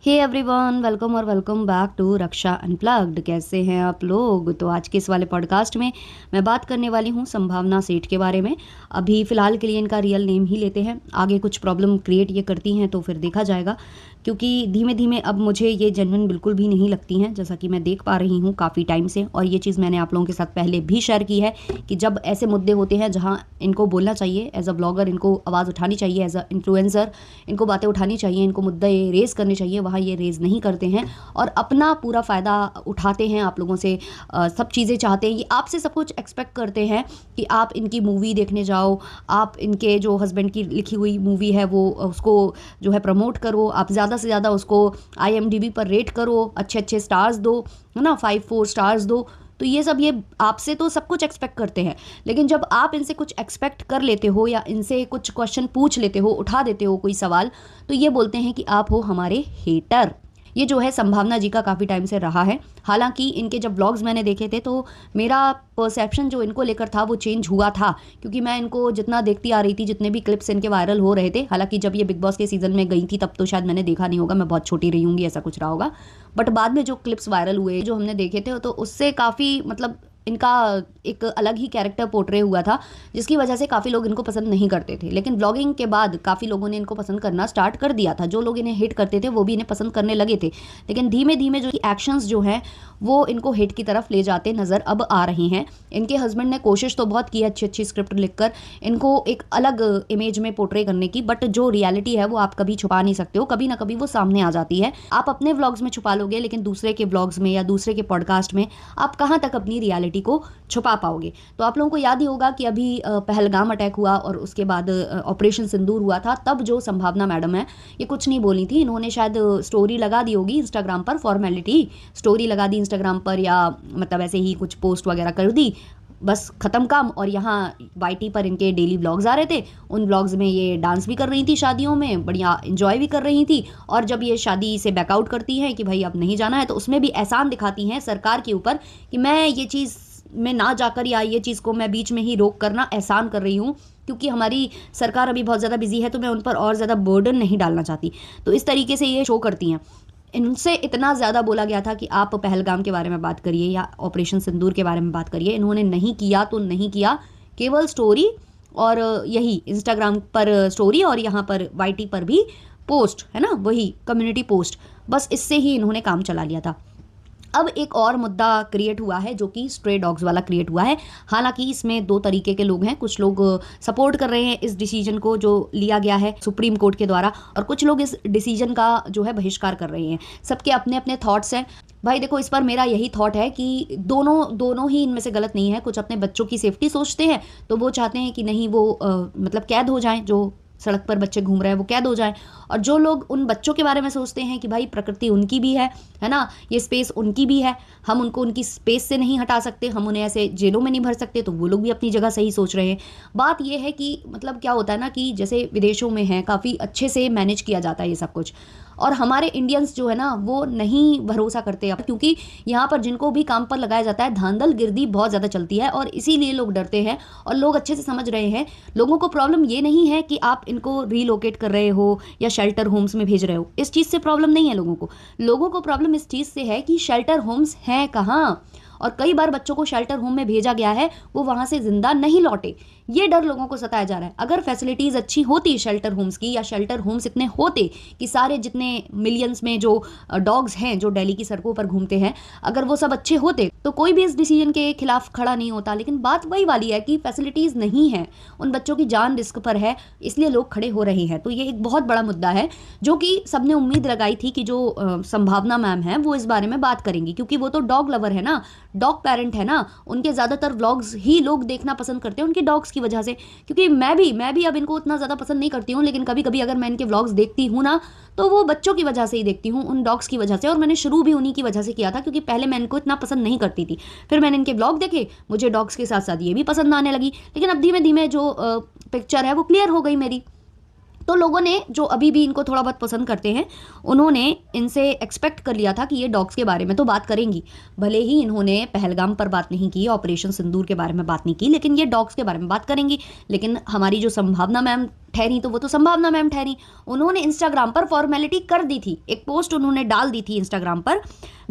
हे everyone, welcome और welcome back to Raksha unplugged. कैसे हैं आप लोग? तो आज के इस वाले पॉडकास्ट में मैं बात करने वाली हूं संभावना सेठ के बारे में। अभी फ़िलहाल के लिए इनका रियल नेम ही लेते हैं, आगे कुछ प्रॉब्लम क्रिएट ये करती हैं तो फिर देखा जाएगा, क्योंकि धीमे धीमे अब मुझे ये जेन्युइन बिल्कुल भी नहीं लगती हैं, जैसा कि मैं देख पा रही हूँ काफ़ी टाइम से। और ये चीज़ मैंने आप लोगों के साथ पहले भी शेयर की है कि जब ऐसे मुद्दे होते हैं जहाँ इनको बोलना चाहिए, एज अ ब्लॉगर इनको आवाज़ उठानी चाहिए, एज अ इन्फ्लुएंसर इनको बातें उठानी चाहिए, इनको मुद्दे रेज़ करने चाहिए, वहाँ ये रेज़ नहीं करते हैं और अपना पूरा फ़ायदा उठाते हैं। आप लोगों से सब चीज़ें चाहते हैं, ये आपसे सब कुछ एक्सपेक्ट करते हैं कि आप इनकी मूवी देखने जाओ, आप इनके जो हस्बैंड की लिखी हुई मूवी है वो उसको जो है प्रमोट करो, आप ज़्यादा से ज़्यादा उसको IMDb पर रेट करो, अच्छे अच्छे स्टार्स दो, है ना, 5-4 स्टार्स दो। तो ये सब ये आपसे तो सब कुछ एक्सपेक्ट करते हैं, लेकिन जब आप इनसे कुछ एक्सपेक्ट कर लेते हो या इनसे कुछ क्वेश्चन पूछ लेते हो, उठा देते हो कोई सवाल, तो ये बोलते हैं कि आप हो हमारे हेटर। ये जो है संभावना जी का काफ़ी टाइम से रहा है। हालांकि इनके जब व्लॉग्स मैंने देखे थे तो मेरा परसेप्शन जो इनको लेकर था वो चेंज हुआ था, क्योंकि मैं इनको जितना देखती आ रही थी, जितने भी क्लिप्स इनके वायरल हो रहे थे, हालांकि जब ये बिग बॉस के सीज़न में गई थी तब तो शायद मैंने देखा नहीं होगा, मैं बहुत छोटी रही होंगी, ऐसा कुछ रहा होगा। बट बाद में जो क्लिप्स वायरल हुए, जो हमने देखे थे, तो उससे काफ़ी मतलब इनका एक अलग ही कैरेक्टर पोर्ट्रे हुआ था, जिसकी वजह से काफ़ी लोग इनको पसंद नहीं करते थे। लेकिन ब्लॉगिंग के बाद काफ़ी लोगों ने इनको पसंद करना स्टार्ट कर दिया था। जो लोग इन्हें हिट करते थे वो भी इन्हें पसंद करने लगे थे, लेकिन धीमे धीमे जो एक्शंस जो हैं वो इनको हिट की तरफ ले जाते नज़र अब आ रहे हैं। इनके हस्बैंड ने कोशिश तो बहुत की अच्छी अच्छी स्क्रिप्ट लिखकर इनको एक अलग इमेज में पोर्ट्रे करने की, बट जो रियलिटी है वो आप कभी छुपा नहीं सकते हो, कभी ना कभी वो सामने आ जाती है। आप अपने व्लॉग्स में छुपा लोगे, लेकिन दूसरे के व्लॉग्स में या दूसरे के पॉडकास्ट में आप कहाँ तक अपनी रियलिटी को छुपा पाओगे। तो आप लोगों को याद ही होगा कि अभी पहलगाम अटैक हुआ और उसके बाद ऑपरेशन सिंदूर हुआ था, तब जो संभावना मैडम है ये कुछ नहीं बोली थी। इन्होंने शायद स्टोरी लगा दी होगी इंस्टाग्राम पर, फॉर्मेलिटी स्टोरी लगा दी इंस्टाग्राम पर, या मतलब ऐसे ही कुछ पोस्ट वगैरह कर दी, बस ख़त्म काम। और यहाँ YT पर इनके डेली व्लॉग्स आ रहे थे, उन व्लॉग्स में ये डांस भी कर रही थी, शादियों में बढ़िया इंजॉय भी कर रही थी। और जब ये शादी से बैकआउट करती हैं कि भाई अब नहीं जाना है, तो उसमें भी एहसान दिखाती हैं सरकार के ऊपर कि मैं ये चीज़ में ना जाकर या ये चीज़ को मैं बीच में ही रोक करना एहसान कर रही हूँ, क्योंकि हमारी सरकार अभी बहुत ज़्यादा बिजी है, तो मैं उन पर और ज़्यादा बर्डन नहीं डालना चाहती। तो इस तरीके से ये शो करती हैं। इनसे इतना ज़्यादा बोला गया था कि आप पहलगाम के बारे में बात करिए या ऑपरेशन सिंदूर के बारे में बात करिए, इन्होंने नहीं किया तो नहीं किया। केवल स्टोरी और यही इंस्टाग्राम पर स्टोरी और यहाँ पर YT पर भी पोस्ट, है ना, वही कम्युनिटी पोस्ट, बस इससे ही इन्होंने काम चला लिया था। अब एक और मुद्दा क्रिएट हुआ है जो कि स्ट्रे डॉग्स वाला क्रिएट हुआ है। हालांकि इसमें दो तरीके के लोग हैं, कुछ लोग सपोर्ट कर रहे हैं इस डिसीजन को जो लिया गया है सुप्रीम कोर्ट के द्वारा, और कुछ लोग इस डिसीजन का जो है बहिष्कार कर रहे हैं। सबके अपने अपने थॉट्स हैं। भाई देखो, इस पर मेरा यही थॉट है कि दोनों ही इनमें से गलत नहीं है। कुछ अपने बच्चों की सेफ्टी सोचते हैं, तो वो चाहते हैं कि नहीं वो मतलब कैद हो जाएं, जो सड़क पर बच्चे घूम रहे हैं वो कैद हो जाएं। और जो लोग उन बच्चों के बारे में सोचते हैं कि भाई प्रकृति उनकी भी है ना, ये स्पेस उनकी भी है, हम उनको उनकी स्पेस से नहीं हटा सकते, हम उन्हें ऐसे जेलों में नहीं भर सकते, तो वो लोग भी अपनी जगह सही सोच रहे हैं। बात ये है कि मतलब क्या होता है ना कि जैसे विदेशों में है, काफ़ी अच्छे से मैनेज किया जाता है ये सब कुछ, और हमारे इंडियंस जो है ना वो नहीं भरोसा करते अब, क्योंकि यहाँ पर जिनको भी काम पर लगाया जाता है धांधल गिर्दी बहुत ज़्यादा चलती है, और इसीलिए लोग डरते हैं। और लोग अच्छे से समझ रहे हैं, लोगों को प्रॉब्लम ये नहीं है कि आप इनको रीलोकेट कर रहे हो या शेल्टर होम्स में भेज रहे हो, इस चीज़ से प्रॉब्लम नहीं है लोगों को प्रॉब्लम इस चीज़ से है कि शेल्टर होम्स हैं कहाँ, और कई बार बच्चों को शेल्टर होम में भेजा गया है, वो वहाँ से जिंदा नहीं लौटे। ये डर लोगों को सताया जा रहा है। अगर फैसिलिटीज़ अच्छी होती शेल्टर होम्स की, या शेल्टर होम्स इतने होते कि सारे जितने मिलियंस में जो डॉग्स हैं जो दिल्ली की सड़कों पर घूमते हैं, अगर वो सब अच्छे होते तो कोई भी इस डिसीजन के खिलाफ खड़ा नहीं होता। लेकिन बात वही वाली है कि फैसिलिटीज़ नहीं है, उन बच्चों की जान रिस्क पर है, इसलिए लोग खड़े हो रहे हैं। तो ये एक बहुत बड़ा मुद्दा है जो कि सबने उम्मीद लगाई थी कि जो संभावना मैम है वो इस बारे में बात करेंगी, क्योंकि वो तो डॉग लवर है ना, डॉग पेरेंट है ना, उनके ज़्यादातर व्लॉग्स ही लोग देखना पसंद करते हैं उनके डॉग्स की वजह से। क्योंकि मैं भी अब इनको उतना ज़्यादा पसंद नहीं करती हूँ, लेकिन कभी कभी अगर मैं इनके व्लॉग्स देखती हूँ ना, तो वो बच्चों की वजह से ही देखती हूँ, उन डॉग्स की वजह से। और मैंने शुरू भी उन्हीं की वजह से किया था, क्योंकि पहले मैं इनको इतना पसंद नहीं करती थी, फिर मैंने इनके व्लॉग देखे, मुझे डॉग्स के साथ साथ ये भी पसंद आने लगी। लेकिन अब धीमे धीमे जो पिक्चर है वो क्लियर हो गई मेरी। तो लोगों ने जो अभी भी इनको थोड़ा बहुत पसंद करते हैं, उन्होंने इनसे एक्सपेक्ट कर लिया था कि ये डॉग्स के बारे में तो बात करेंगी। भले ही इन्होंने पहलगाम पर बात नहीं की, ऑपरेशन सिंदूर के बारे में बात नहीं की, लेकिन ये डॉग्स के बारे में बात करेंगी। लेकिन हमारी जो संभावना मैम ठहरी तो वो तो संभावना मैम ठहरी। उन्होंने इंस्टाग्राम पर फॉर्मेलिटी कर दी थी, एक पोस्ट उन्होंने डाल दी थी इंस्टाग्राम पर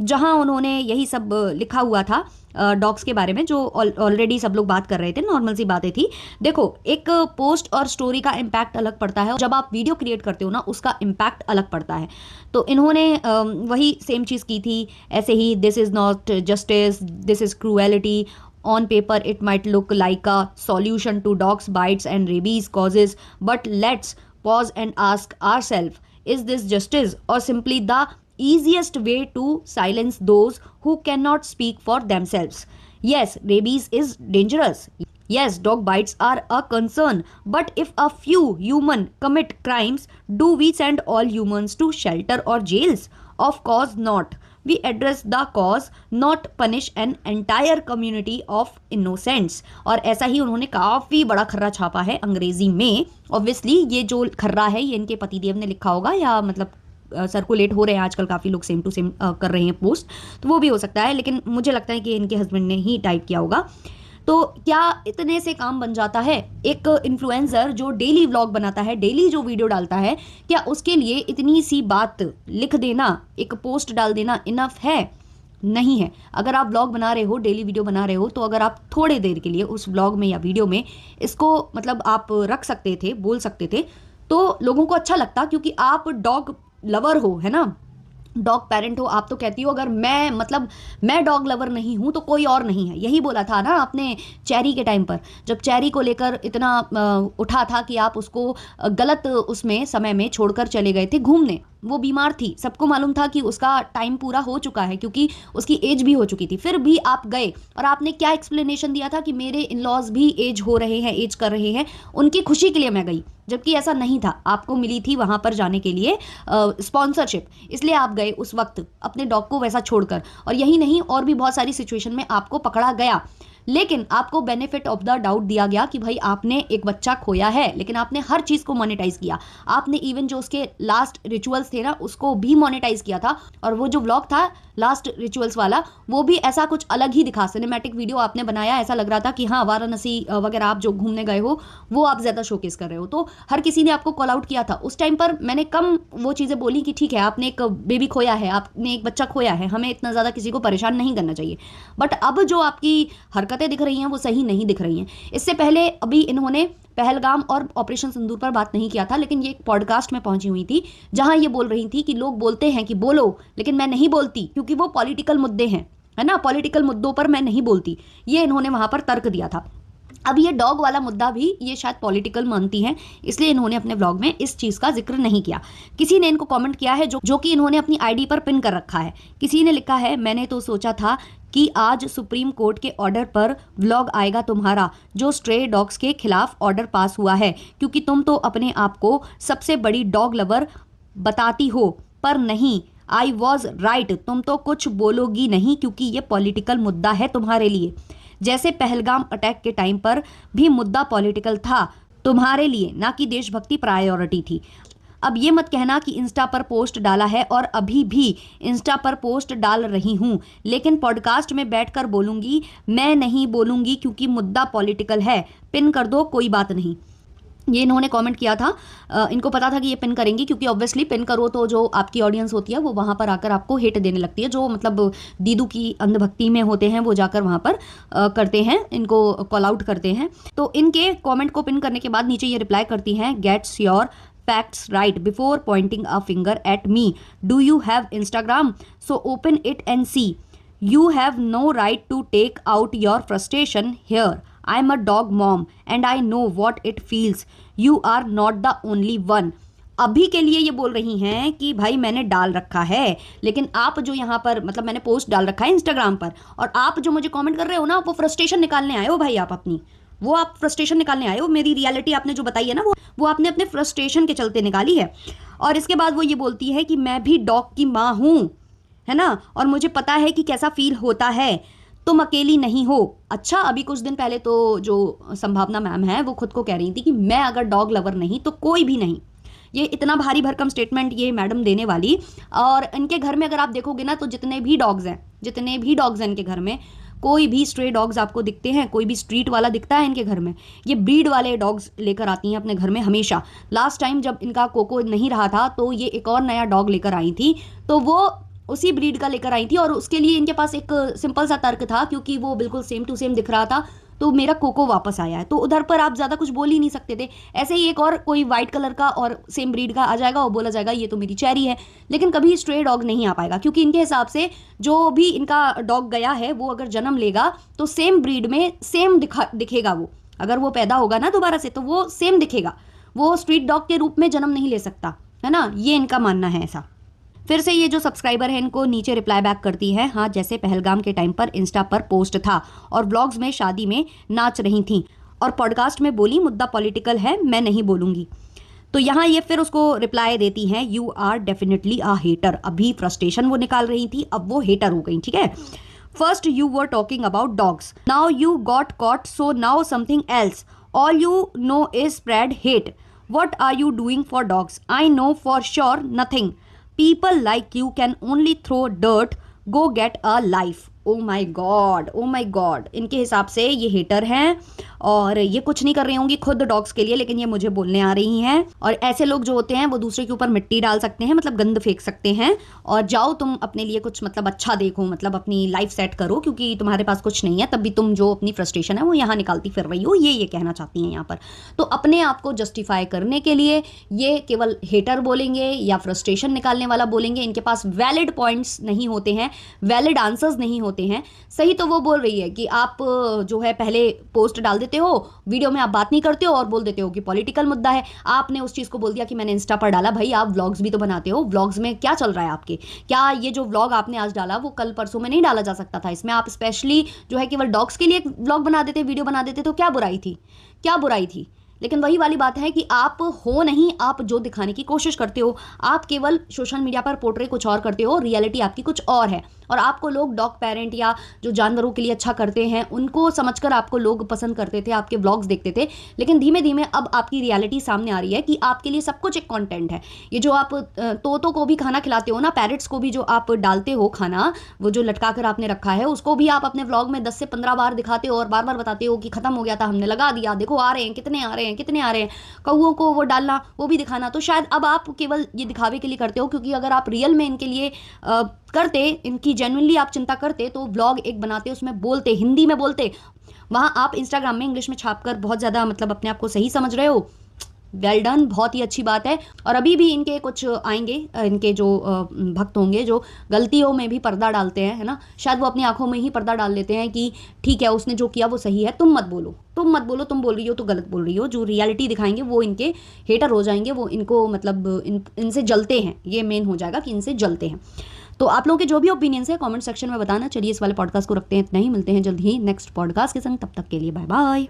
जहां उन्होंने यही सब लिखा हुआ था डॉग्स के बारे में, जो ऑलरेडी सब लोग बात कर रहे थे, नॉर्मल सी बातें थी। देखो, एक पोस्ट और स्टोरी का इम्पैक्ट अलग पड़ता है, जब आप वीडियो क्रिएट करते हो ना उसका इम्पैक्ट अलग पड़ता है। तो इन्होंने वही सेम चीज़ की थी ऐसे ही, this is not justice, this is cruelty, on paper it might look like a solution to dogs bites and rabies causes, but let's pause and ask ourselves, is this justice or simply the easiest way to silence those who cannot speak for themselves? Yes, rabies is dangerous. Yes, dog bites are a concern, but if a few humans commit crimes, do we send all humans to shelter or jails? Of course not. We address the cause, not punish an entire community of innocents. और ऐसा ही उन्होंने काफ़ी बड़ा खर्रा छापा है अंग्रेजी में। Obviously ये जो खर्रा है ये इनके पतिदेव ने लिखा होगा, या मतलब सर्कुलेट हो रहे हैं आजकल काफ़ी लोग सेम टू सेम कर रहे हैं पोस्ट, तो वो भी हो सकता है, लेकिन मुझे लगता है कि इनके हस्बैंड ने ही टाइप किया होगा। तो क्या इतने से काम बन जाता है? एक इन्फ्लुएंसर जो डेली व्लॉग बनाता है, डेली जो वीडियो डालता है, क्या उसके लिए इतनी सी बात लिख देना, एक पोस्ट डाल देना इनफ है? नहीं है। अगर आप व्लॉग बना रहे हो, डेली वीडियो बना रहे हो, तो अगर आप थोड़े देर के लिए उस व्लॉग में या वीडियो में इसको मतलब आप रख सकते थे, बोल सकते थे, तो लोगों को अच्छा लगता, क्योंकि आप डॉग लवर हो, है ना, डॉग पेरेंट हो। आप तो कहती हो अगर मैं डॉग लवर नहीं हूं तो कोई और नहीं है। यही बोला था ना आपने चेरी के टाइम पर, जब चेरी को लेकर इतना उठा था कि आप उसको गलत उसमें समय में छोड़कर चले गए थे घूमने। वो बीमार थी, सबको मालूम था कि उसका टाइम पूरा हो चुका है, क्योंकि उसकी एज भी हो चुकी थी, फिर भी आप गए और आपने क्या एक्सप्लेनेशन दिया था कि मेरे इन लॉज भी एज हो रहे हैं, एज कर रहे हैं, उनकी खुशी के लिए मैं गई। जबकि ऐसा नहीं था, आपको मिली थी वहां पर जाने के लिए स्पॉन्सरशिप, इसलिए आप गए उस वक्त अपने डॉग को वैसा छोड़कर। और यही नहीं, और भी बहुत सारी सिचुएशन में आपको पकड़ा गया, लेकिन आपको बेनिफिट ऑफ द डाउट दिया गया कि भाई आपने एक बच्चा खोया है, लेकिन आपने हर चीज को मोनेटाइज किया। आपने इवन जो उसके लास्ट रिचुअल्स थे ना उसको भी मोनेटाइज किया था। और वो जो व्लॉग था लास्ट रिचुअल्स वाला, वो भी ऐसा कुछ अलग ही दिखा, सिनेमैटिक वीडियो आपने बनाया, ऐसा लग रहा था कि हाँ वाराणसी वगैरह आप जो घूमने गए हो वो आप ज्यादा शोकेस कर रहे हो। तो हर किसी ने आपको कॉल आउट किया था। उस टाइम पर मैंने कम वो चीजें बोली कि ठीक है आपने एक बेबी खोया है, आपने एक बच्चा खोया है, हमें इतना ज्यादा किसी को परेशान नहीं करना चाहिए। बट अब जो आपकी हरकतें दिख रही हैं वो सही नहीं दिख रही हैं। इससे पहले अभी इन्होंने पहलगाम और ऑपरेशन सिंदूर पर बात नहीं किया था, लेकिन ये एक पॉडकास्ट में पहुंची हुई थी जहां ये बोल रही थी कि लोग बोलते हैं कि बोलो, लेकिन मैं नहीं बोलती क्योंकि वो पॉलिटिकल मुद्दे हैं, है ना, पॉलिटिकल मुद्दों पर मैं नहीं बोलती। ये इन्होंने वहां पर तर्क दिया था। अब ये डॉग वाला मुद्दा भी ये शायद पॉलिटिकल मानती हैं, इसलिए इन्होंने अपने ब्लॉग में इस चीज का जिक्र नहीं किया। किसी ने इनको कमेंट किया है जो कि इन्होंने अपनी आईडी पर पिन कर रखा है। किसी ने लिखा है, मैंने तो सोचा था कि आज सुप्रीम कोर्ट के ऑर्डर पर व्लॉग आएगा तुम्हारा, जो स्ट्रे डॉग्स के खिलाफ ऑर्डर पास हुआ है, क्योंकि तुम तो अपने आप को सबसे बड़ी डॉग लवर बताती हो, पर नहीं, आई वॉज राइट, तुम तो कुछ बोलोगी नहीं क्योंकि ये पॉलिटिकल मुद्दा है तुम्हारे लिए। जैसे पहलगाम अटैक के टाइम पर भी मुद्दा पॉलिटिकल था तुम्हारे लिए, ना कि देशभक्ति प्रायोरिटी थी। अब ये मत कहना कि इंस्टा पर पोस्ट डाला है और अभी भी इंस्टा पर पोस्ट डाल रही हूँ, लेकिन पॉडकास्ट में बैठकर बोलूँगी, मैं नहीं बोलूँगी क्योंकि मुद्दा पॉलिटिकल है, पिन कर दो कोई बात नहीं। ये इन्होंने कमेंट किया था। इनको पता था कि ये पिन करेंगी, क्योंकि ऑब्वियसली पिन करो तो जो आपकी ऑडियंस होती है वो वहाँ पर आकर आपको हिट देने लगती है। जो मतलब दीदू की अंधभक्ति में होते हैं वो जाकर वहाँ पर करते हैं, इनको कॉल आउट करते हैं। तो इनके कमेंट को पिन करने के बाद नीचे ये रिप्लाई करती हैं, gets your facts right before pointing a finger at me. Do you have Instagram? So open it and see. You have no right to take out your frustration here. I'm a dog mom and I know what it feels. You are not the only one. अभी के लिए ये बोल रही हैं कि भाई मैंने डाल रखा है, लेकिन आप जो यहाँ पर मतलब मैंने पोस्ट डाल रखा है इंस्टाग्राम पर, और आप जो मुझे कमेंट कर रहे हो ना, वो फ्रस्ट्रेशन निकालने आए हो भाई, आप अपनी वो आप फ्रस्ट्रेशन निकालने आए हो। मेरी रियलिटी आपने जो बताई है ना वो आपने अपने फ्रस्ट्रेशन के चलते निकाली है। और इसके बाद वो ये बोलती है कि मैं भी डॉग की माँ हूँ, है ना, और मुझे पता है कि कैसा फील होता है, तुम अकेली नहीं हो। अच्छा, अभी कुछ दिन पहले तो जो संभावना मैम है वो खुद को कह रही थी कि मैं अगर डॉग लवर नहीं तो कोई भी नहीं। ये इतना भारी भरकम स्टेटमेंट ये मैडम देने वाली। और इनके घर में अगर आप देखोगे ना तो जितने भी डॉग्स हैं इनके घर में, कोई भी स्ट्रे डॉग्स आपको दिखते हैं, कोई भी स्ट्रीट वाला दिखता है इनके घर में, ये ब्रीड वाले डॉग्स लेकर आती हैं अपने घर में हमेशा। लास्ट टाइम जब इनका कोको नहीं रहा था तो ये एक और नया डॉग लेकर आई थी, तो वो उसी ब्रीड का लेकर आई थी और उसके लिए इनके पास एक सिंपल सा तर्क था, क्योंकि वो बिल्कुल सेम टू सेम दिख रहा था, तो मेरा कोको वापस आया है। तो उधर पर आप ज़्यादा कुछ बोल ही नहीं सकते थे। ऐसे ही एक और कोई वाइट कलर का और सेम ब्रीड का आ जाएगा और बोला जाएगा ये तो मेरी चेरी है, लेकिन कभी स्ट्रे डॉग नहीं आ पाएगा, क्योंकि इनके हिसाब से जो भी इनका डॉग गया है वो अगर जन्म लेगा तो सेम ब्रीड में सेम दिखेगा। वो अगर वो पैदा होगा ना दोबारा से तो वो सेम दिखेगा, वो स्ट्रीट डॉग के रूप में जन्म नहीं ले सकता, है ना, ये इनका मानना है ऐसा। फिर से ये जो सब्सक्राइबर है इनको नीचे रिप्लाई बैक करती है, हाँ जैसे पहलगाम के टाइम पर इंस्टा पर पोस्ट था और व्लॉग्स में शादी में नाच रही थी और पॉडकास्ट में बोली मुद्दा पॉलिटिकल है, मैं नहीं बोलूंगी। तो यहाँ ये फिर उसको रिप्लाई देती हैं, you are definitely a hater. अभी फ्रस्ट्रेशन वो निकाल रही थी, अब वो हेटर हो गई, ठीक है। First you were talking about dogs, now you got caught, so now something else, all you know is spread hate, what are you doing for dogs, I know for sure nothing, people like you can only throw dirt, go get a life। Oh my God, oh my God, इनके हिसाब से ये hater हैं और ये कुछ नहीं कर रही होंगी खुद डॉग्स के लिए, लेकिन ये मुझे बोलने आ रही हैं। और ऐसे लोग जो होते हैं वो दूसरे के ऊपर मिट्टी डाल सकते हैं, मतलब गंद फेंक सकते हैं, और जाओ तुम अपने लिए कुछ मतलब अच्छा देखो, मतलब अपनी लाइफ सेट करो, क्योंकि तुम्हारे पास कुछ नहीं है, तब भी तुम जो अपनी फ्रस्ट्रेशन है वो यहाँ निकालती फिर रही हो, ये कहना चाहती हैं यहाँ पर। तो अपने आप को जस्टिफाई करने के लिए ये केवल हेटर बोलेंगे या फ्रस्ट्रेशन निकालने वाला बोलेंगे, इनके पास वैलिड पॉइंट्स नहीं होते हैं, वैलिड आंसर्स नहीं होते हैं। सही तो वो बोल रही है कि आप जो है पहले पोस्ट डाल देते हो, वीडियो में आप बात नहीं करते हो और बोल देते हो कि पॉलिटिकल मुद्दा है। आपने उस चीज़ को बोल दिया कि मैंने इंस्टा पर डाला, भाई आप व्लॉग्स भी तो बनाते हो, व्लॉग्स में क्या चल रहा है आपके, क्या ये जो व्लॉग आपने आज डाला वो कल परसों में नहीं डाला जा सकता था? इसमें आप स्पेशली जो है केवल डॉग्स के लिए व्लॉग बना देते, वीडियो बना देते, तो क्या बुराई थी, क्या बुराई थी? लेकिन वही वाली बात है कि आप हो नहीं, आप जो दिखाने की कोशिश करते हो, आप केवल सोशल मीडिया पर पोर्ट्रे कुछ और करते हो, रियलिटी आपकी कुछ और है। और आपको लोग डॉग पेरेंट या जो जानवरों के लिए अच्छा करते हैं उनको समझकर आपको लोग पसंद करते थे, आपके व्लॉग्स देखते थे, लेकिन धीमे धीमे अब आपकी रियलिटी सामने आ रही है कि आपके लिए सब कुछ एक कंटेंट है। ये जो आप तोतों को भी खाना खिलाते हो ना, पैरट्स को भी जो आप डालते हो खाना, वो जो लटका कर आपने रखा है, उसको भी आप अपने व्लॉग में 10 से 15 बार दिखाते हो और बार बार बताते हो कि खत्म हो गया था, हमने लगा दिया, देखो आ रहे हैं, कितने आ रहे हैं, कितने आ रहे हैं। कौओं को वो डालना, वो भी दिखाना। तो शायद अब आप केवल ये दिखावे के लिए करते हो, क्योंकि अगर आप रियल में इनके लिए करते, इनकी जेन्युइनली आप चिंता करते, तो व्लॉग एक बनाते, उसमें बोलते, हिंदी में बोलते। वहाँ आप इंस्टाग्राम में इंग्लिश में छापकर बहुत ज़्यादा मतलब अपने आप को सही समझ रहे हो। वेल डन, बहुत ही अच्छी बात है। और अभी भी इनके कुछ आएंगे, इनके जो भक्त होंगे जो गलतियों में भी पर्दा डालते हैं, है ना, शायद वो अपनी आंखों में ही पर्दा डाल लेते हैं कि ठीक है उसने जो किया वो सही है, तुम मत बोलो, तुम मत बोलो, तुम बोल रही हो तो गलत बोल रही हो। जो रियलिटी दिखाएंगे वो इनके हेटर हो जाएंगे, वो इनको मतलब इनसे जलते हैं, ये मेन हो जाएगा कि इनसे जलते हैं। तो आप लोगों के जो भी ओपिनियंस है कमेंट सेक्शन में बताना। चलिए इस वाले पॉडकास्ट को रखते हैं इतना ही, मिलते हैं जल्द ही नेक्स्ट पॉडकास्ट के संग, तब तक के लिए बाय बाय।